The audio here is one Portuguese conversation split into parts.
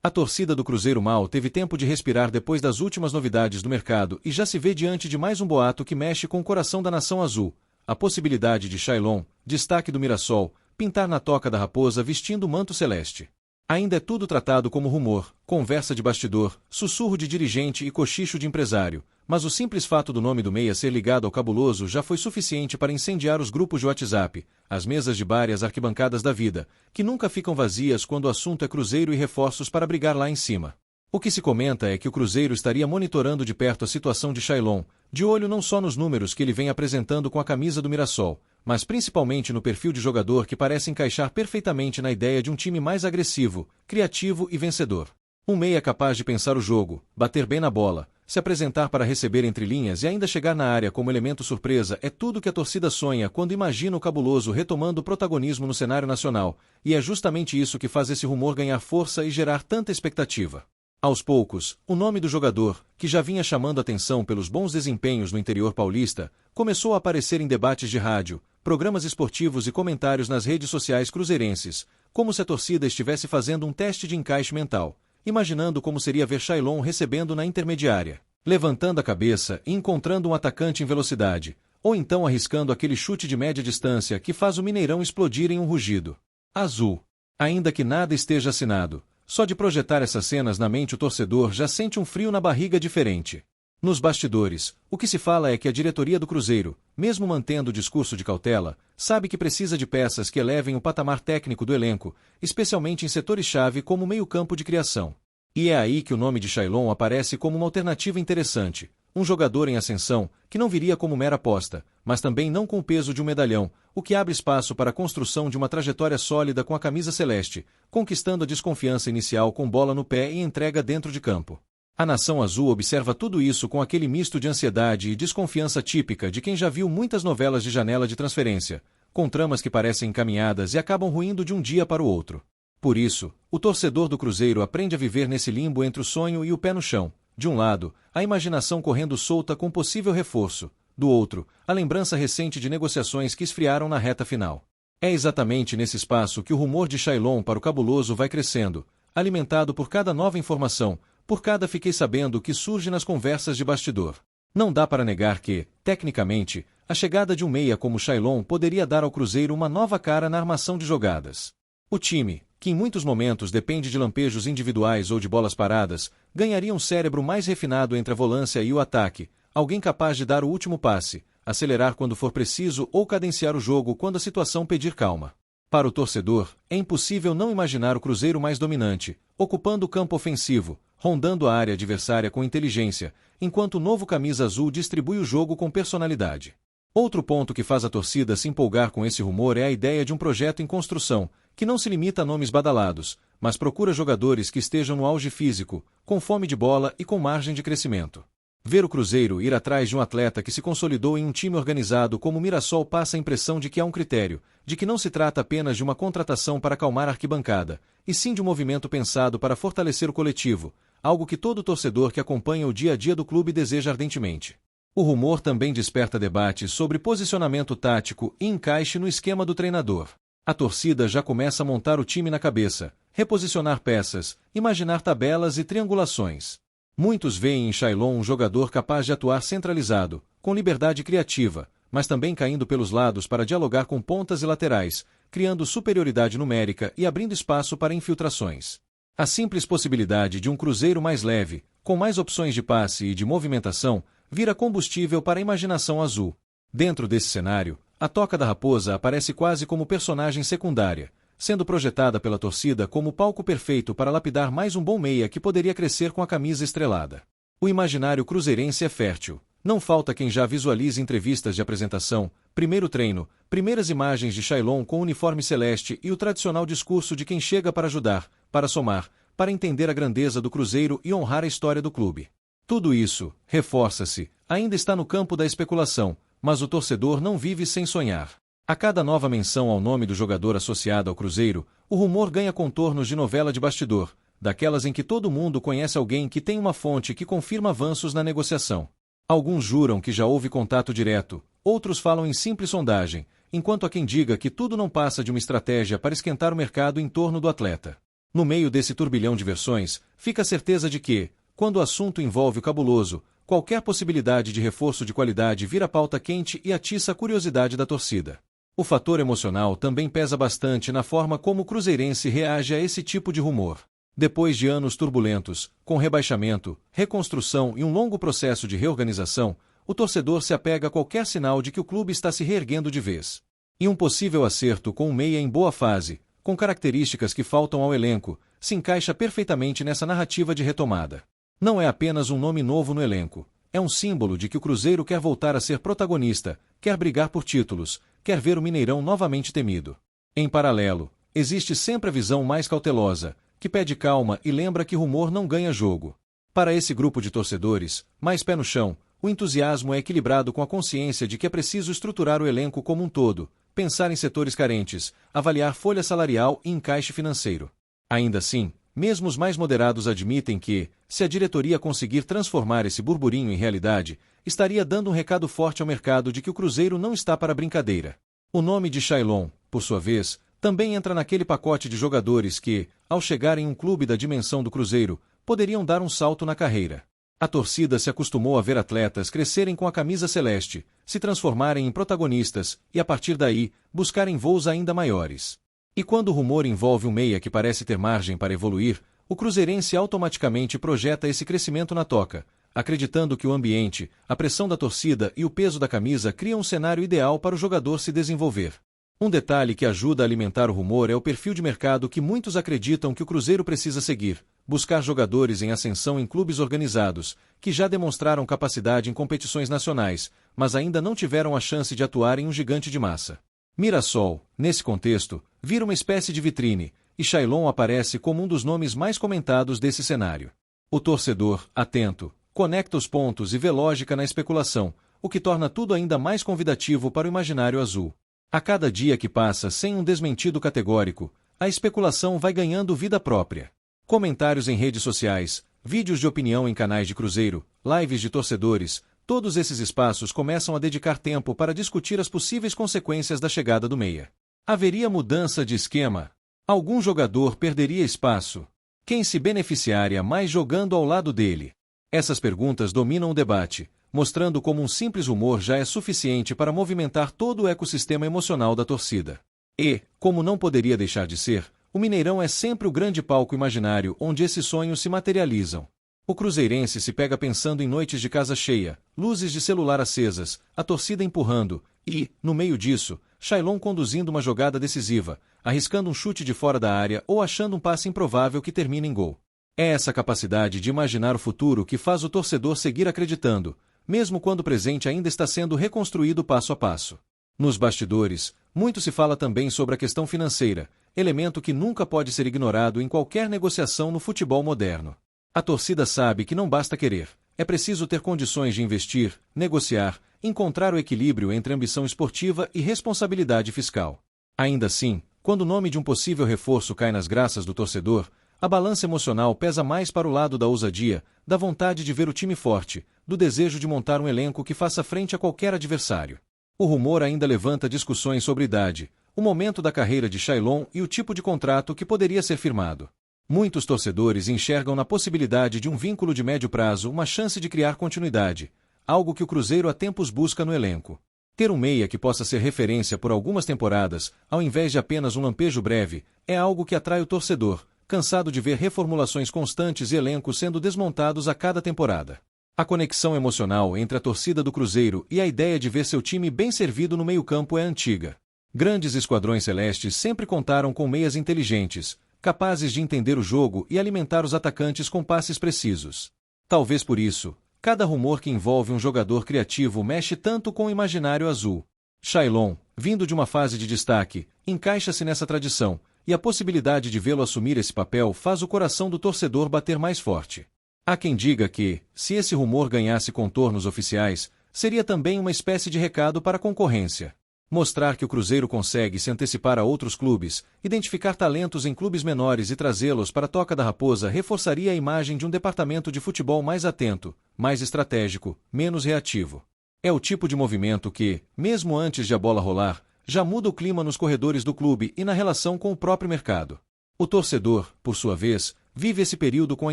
A torcida do Cruzeiro mal teve tempo de respirar depois das últimas novidades do mercado e já se vê diante de mais um boato que mexe com o coração da nação azul: a possibilidade de Shailon, destaque do Mirassol, pintar na toca da Raposa vestindo o manto celeste. Ainda é tudo tratado como rumor, conversa de bastidor, sussurro de dirigente e cochicho de empresário, mas o simples fato do nome do meia ser ligado ao cabuloso já foi suficiente para incendiar os grupos de WhatsApp, as mesas de bar e as arquibancadas da vida, que nunca ficam vazias quando o assunto é Cruzeiro e reforços para brigar lá em cima. O que se comenta é que o Cruzeiro estaria monitorando de perto a situação de Shailon, de olho não só nos números que ele vem apresentando com a camisa do Mirassol, mas principalmente no perfil de jogador que parece encaixar perfeitamente na ideia de um time mais agressivo, criativo e vencedor. Um meia capaz de pensar o jogo, bater bem na bola, se apresentar para receber entre linhas e ainda chegar na área como elemento surpresa é tudo que a torcida sonha quando imagina o cabuloso retomando o protagonismo no cenário nacional, e é justamente isso que faz esse rumor ganhar força e gerar tanta expectativa. Aos poucos, o nome do jogador, que já vinha chamando atenção pelos bons desempenhos no interior paulista, começou a aparecer em debates de rádio, programas esportivos e comentários nas redes sociais cruzeirenses, como se a torcida estivesse fazendo um teste de encaixe mental, imaginando como seria ver Shailon recebendo na intermediária, levantando a cabeça e encontrando um atacante em velocidade, ou então arriscando aquele chute de média distância que faz o Mineirão explodir em um rugido azul. Ainda que nada esteja assinado, só de projetar essas cenas na mente o torcedor já sente um frio na barriga diferente. Nos bastidores, o que se fala é que a diretoria do Cruzeiro, mesmo mantendo o discurso de cautela, sabe que precisa de peças que elevem o patamar técnico do elenco, especialmente em setores-chave como o meio-campo de criação. E é aí que o nome de Shailon aparece como uma alternativa interessante, um jogador em ascensão, que não viria como mera aposta, mas também não com o peso de um medalhão, o que abre espaço para a construção de uma trajetória sólida com a camisa celeste, conquistando a desconfiança inicial com bola no pé e entrega dentro de campo. A nação azul observa tudo isso com aquele misto de ansiedade e desconfiança típica de quem já viu muitas novelas de janela de transferência, com tramas que parecem encaminhadas e acabam ruindo de um dia para o outro. Por isso, o torcedor do Cruzeiro aprende a viver nesse limbo entre o sonho e o pé no chão. De um lado, a imaginação correndo solta com possível reforço, do outro, a lembrança recente de negociações que esfriaram na reta final. É exatamente nesse espaço que o rumor de Shailon para o cabuloso vai crescendo, alimentado por cada nova informação, por cada fiquei sabendo que surge nas conversas de bastidor. Não dá para negar que, tecnicamente, a chegada de um meia como Shailon poderia dar ao Cruzeiro uma nova cara na armação de jogadas. O time, que em muitos momentos depende de lampejos individuais ou de bolas paradas, ganharia um cérebro mais refinado entre a volância e o ataque, alguém capaz de dar o último passe, acelerar quando for preciso ou cadenciar o jogo quando a situação pedir calma. Para o torcedor, é impossível não imaginar o Cruzeiro mais dominante, ocupando o campo ofensivo, rondando a área adversária com inteligência, enquanto o novo camisa azul distribui o jogo com personalidade. Outro ponto que faz a torcida se empolgar com esse rumor é a ideia de um projeto em construção, que não se limita a nomes badalados, mas procura jogadores que estejam no auge físico, com fome de bola e com margem de crescimento. Ver o Cruzeiro ir atrás de um atleta que se consolidou em um time organizado como o Mirassol passa a impressão de que há um critério, de que não se trata apenas de uma contratação para acalmar a arquibancada, e sim de um movimento pensado para fortalecer o coletivo, algo que todo torcedor que acompanha o dia a dia do clube deseja ardentemente. O rumor também desperta debates sobre posicionamento tático e encaixe no esquema do treinador. A torcida já começa a montar o time na cabeça, reposicionar peças, imaginar tabelas e triangulações. Muitos veem em Shailon um jogador capaz de atuar centralizado, com liberdade criativa, mas também caindo pelos lados para dialogar com pontas e laterais, criando superioridade numérica e abrindo espaço para infiltrações. A simples possibilidade de um Cruzeiro mais leve, com mais opções de passe e de movimentação, vira combustível para a imaginação azul. Dentro desse cenário, a Toca da Raposa aparece quase como personagem secundária, sendo projetada pela torcida como palco perfeito para lapidar mais um bom meia que poderia crescer com a camisa estrelada. O imaginário cruzeirense é fértil. Não falta quem já visualize entrevistas de apresentação, primeiro treino, primeiras imagens de Shailon com o uniforme celeste e o tradicional discurso de quem chega para ajudar, para somar, para entender a grandeza do Cruzeiro e honrar a história do clube. Tudo isso, reforça-se, ainda está no campo da especulação, mas o torcedor não vive sem sonhar. A cada nova menção ao nome do jogador associado ao Cruzeiro, o rumor ganha contornos de novela de bastidor, daquelas em que todo mundo conhece alguém que tem uma fonte que confirma avanços na negociação. Alguns juram que já houve contato direto, outros falam em simples sondagem, enquanto há quem diga que tudo não passa de uma estratégia para esquentar o mercado em torno do atleta. No meio desse turbilhão de versões, fica a certeza de que, quando o assunto envolve o cabuloso, qualquer possibilidade de reforço de qualidade vira pauta quente e atiça a curiosidade da torcida. O fator emocional também pesa bastante na forma como o cruzeirense reage a esse tipo de rumor. Depois de anos turbulentos, com rebaixamento, reconstrução e um longo processo de reorganização, o torcedor se apega a qualquer sinal de que o clube está se reerguendo de vez. E um possível acerto com um meia em boa fase, com características que faltam ao elenco, se encaixa perfeitamente nessa narrativa de retomada. Não é apenas um nome novo no elenco, é um símbolo de que o Cruzeiro quer voltar a ser protagonista, quer brigar por títulos, quer ver o Mineirão novamente temido. Em paralelo, existe sempre a visão mais cautelosa, que pede calma e lembra que rumor não ganha jogo. Para esse grupo de torcedores, mais pé no chão, o entusiasmo é equilibrado com a consciência de que é preciso estruturar o elenco como um todo, pensar em setores carentes, avaliar folha salarial e encaixe financeiro. Ainda assim, mesmo os mais moderados admitem que, se a diretoria conseguir transformar esse burburinho em realidade, estaria dando um recado forte ao mercado de que o Cruzeiro não está para brincadeira. O nome de Shailon, por sua vez, também entra naquele pacote de jogadores que, ao chegar em um clube da dimensão do Cruzeiro, poderiam dar um salto na carreira. A torcida se acostumou a ver atletas crescerem com a camisa celeste, se transformarem em protagonistas e, a partir daí, buscarem voos ainda maiores. E quando o rumor envolve um meia que parece ter margem para evoluir, o cruzeirense automaticamente projeta esse crescimento na toca, acreditando que o ambiente, a pressão da torcida e o peso da camisa criam um cenário ideal para o jogador se desenvolver. Um detalhe que ajuda a alimentar o rumor é o perfil de mercado que muitos acreditam que o Cruzeiro precisa seguir: buscar jogadores em ascensão em clubes organizados, que já demonstraram capacidade em competições nacionais, mas ainda não tiveram a chance de atuar em um gigante de massa. Mirassol, nesse contexto, vira uma espécie de vitrine, e Shailon aparece como um dos nomes mais comentados desse cenário. O torcedor, atento, conecta os pontos e vê lógica na especulação, o que torna tudo ainda mais convidativo para o imaginário azul. A cada dia que passa sem um desmentido categórico, a especulação vai ganhando vida própria. Comentários em redes sociais, vídeos de opinião em canais de Cruzeiro, lives de torcedores, todos esses espaços começam a dedicar tempo para discutir as possíveis consequências da chegada do meia. Haveria mudança de esquema? Algum jogador perderia espaço? Quem se beneficiaria mais jogando ao lado dele? Essas perguntas dominam o debate, mostrando como um simples rumor já é suficiente para movimentar todo o ecossistema emocional da torcida. E, como não poderia deixar de ser, o Mineirão é sempre o grande palco imaginário onde esses sonhos se materializam. O cruzeirense se pega pensando em noites de casa cheia, luzes de celular acesas, a torcida empurrando e, no meio disso, Shailon conduzindo uma jogada decisiva, arriscando um chute de fora da área ou achando um passe improvável que termina em gol. É essa capacidade de imaginar o futuro que faz o torcedor seguir acreditando, mesmo quando o presente ainda está sendo reconstruído passo a passo. Nos bastidores, muito se fala também sobre a questão financeira, elemento que nunca pode ser ignorado em qualquer negociação no futebol moderno. A torcida sabe que não basta querer, é preciso ter condições de investir, negociar, encontrar o equilíbrio entre ambição esportiva e responsabilidade fiscal. Ainda assim, quando o nome de um possível reforço cai nas graças do torcedor, a balança emocional pesa mais para o lado da ousadia, da vontade de ver o time forte, do desejo de montar um elenco que faça frente a qualquer adversário. O rumor ainda levanta discussões sobre idade, o momento da carreira de Shailon e o tipo de contrato que poderia ser firmado. Muitos torcedores enxergam na possibilidade de um vínculo de médio prazo uma chance de criar continuidade, algo que o Cruzeiro há tempos busca no elenco. Ter um meia que possa ser referência por algumas temporadas, ao invés de apenas um lampejo breve, é algo que atrai o torcedor, cansado de ver reformulações constantes e elencos sendo desmontados a cada temporada. A conexão emocional entre a torcida do Cruzeiro e a ideia de ver seu time bem servido no meio-campo é antiga. Grandes esquadrões celestes sempre contaram com meias inteligentes, capazes de entender o jogo e alimentar os atacantes com passes precisos. Talvez por isso, cada rumor que envolve um jogador criativo mexe tanto com o imaginário azul. Shailon, vindo de uma fase de destaque, encaixa-se nessa tradição, e a possibilidade de vê-lo assumir esse papel faz o coração do torcedor bater mais forte. Há quem diga que, se esse rumor ganhasse contornos oficiais, seria também uma espécie de recado para a concorrência. Mostrar que o Cruzeiro consegue se antecipar a outros clubes, identificar talentos em clubes menores e trazê-los para a Toca da Raposa reforçaria a imagem de um departamento de futebol mais atento, mais estratégico, menos reativo. É o tipo de movimento que, mesmo antes de a bola rolar, já muda o clima nos corredores do clube e na relação com o próprio mercado. O torcedor, por sua vez, vive esse período com a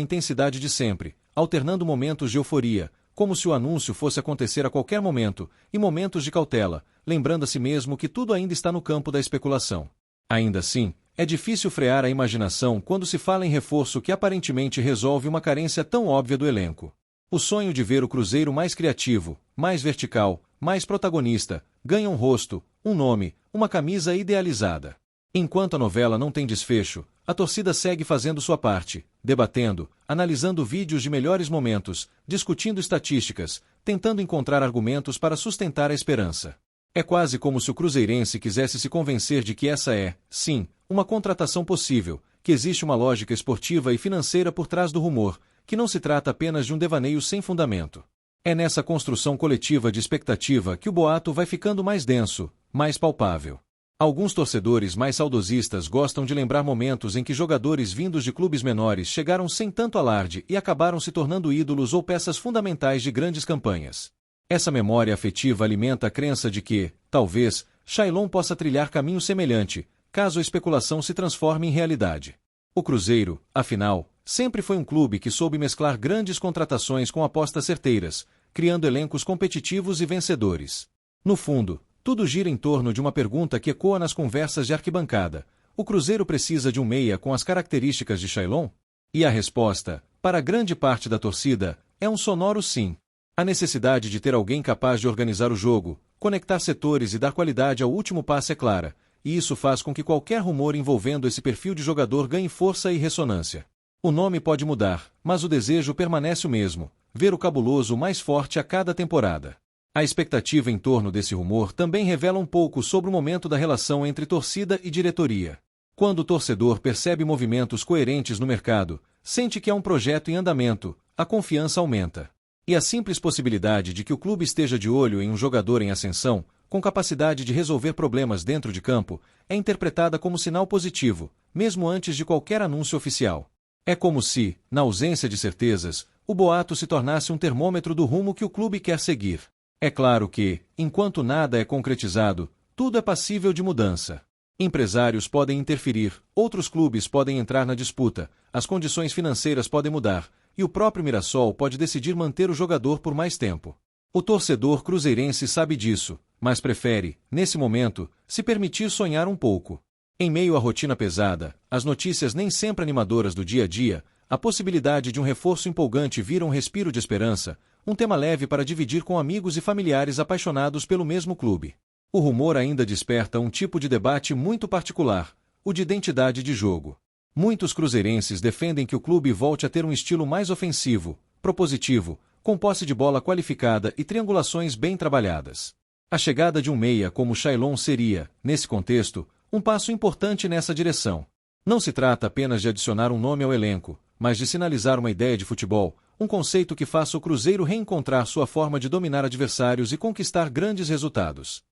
intensidade de sempre, alternando momentos de euforia, como se o anúncio fosse acontecer a qualquer momento, e momentos de cautela, lembrando a si mesmo que tudo ainda está no campo da especulação. Ainda assim, é difícil frear a imaginação quando se fala em reforço que aparentemente resolve uma carência tão óbvia do elenco. O sonho de ver o Cruzeiro mais criativo, mais vertical, mais protagonista, ganha um rosto, um nome, uma camisa idealizada. Enquanto a novela não tem desfecho, a torcida segue fazendo sua parte, debatendo, analisando vídeos de melhores momentos, discutindo estatísticas, tentando encontrar argumentos para sustentar a esperança. É quase como se o cruzeirense quisesse se convencer de que essa é, sim, uma contratação possível, que existe uma lógica esportiva e financeira por trás do rumor, que não se trata apenas de um devaneio sem fundamento. É nessa construção coletiva de expectativa que o boato vai ficando mais denso, mais palpável. Alguns torcedores mais saudosistas gostam de lembrar momentos em que jogadores vindos de clubes menores chegaram sem tanto alarde e acabaram se tornando ídolos ou peças fundamentais de grandes campanhas. Essa memória afetiva alimenta a crença de que, talvez, Chaillon possa trilhar caminho semelhante, caso a especulação se transforme em realidade. O Cruzeiro, afinal, sempre foi um clube que soube mesclar grandes contratações com apostas certeiras, criando elencos competitivos e vencedores. No fundo, tudo gira em torno de uma pergunta que ecoa nas conversas de arquibancada: o Cruzeiro precisa de um meia com as características de Chaillon? E a resposta, para grande parte da torcida, é um sonoro sim. A necessidade de ter alguém capaz de organizar o jogo, conectar setores e dar qualidade ao último passe é clara, e isso faz com que qualquer rumor envolvendo esse perfil de jogador ganhe força e ressonância. O nome pode mudar, mas o desejo permanece o mesmo: ver o cabuloso mais forte a cada temporada. A expectativa em torno desse rumor também revela um pouco sobre o momento da relação entre torcida e diretoria. Quando o torcedor percebe movimentos coerentes no mercado, sente que há um projeto em andamento, a confiança aumenta. E a simples possibilidade de que o clube esteja de olho em um jogador em ascensão, com capacidade de resolver problemas dentro de campo, é interpretada como sinal positivo, mesmo antes de qualquer anúncio oficial. É como se, na ausência de certezas, o boato se tornasse um termômetro do rumo que o clube quer seguir. É claro que, enquanto nada é concretizado, tudo é passível de mudança. Empresários podem interferir, outros clubes podem entrar na disputa, as condições financeiras podem mudar, e o próprio Mirassol pode decidir manter o jogador por mais tempo. O torcedor cruzeirense sabe disso, mas prefere, nesse momento, se permitir sonhar um pouco. Em meio à rotina pesada, as notícias nem sempre animadoras do dia a dia, a possibilidade de um reforço empolgante vira um respiro de esperança, um tema leve para dividir com amigos e familiares apaixonados pelo mesmo clube. O rumor ainda desperta um tipo de debate muito particular, o de identidade de jogo. Muitos cruzeirenses defendem que o clube volte a ter um estilo mais ofensivo, propositivo, com posse de bola qualificada e triangulações bem trabalhadas. A chegada de um meia como Chaillon seria, nesse contexto, um passo importante nessa direção. Não se trata apenas de adicionar um nome ao elenco, mas de sinalizar uma ideia de futebol, um conceito que faça o Cruzeiro reencontrar sua forma de dominar adversários e conquistar grandes resultados.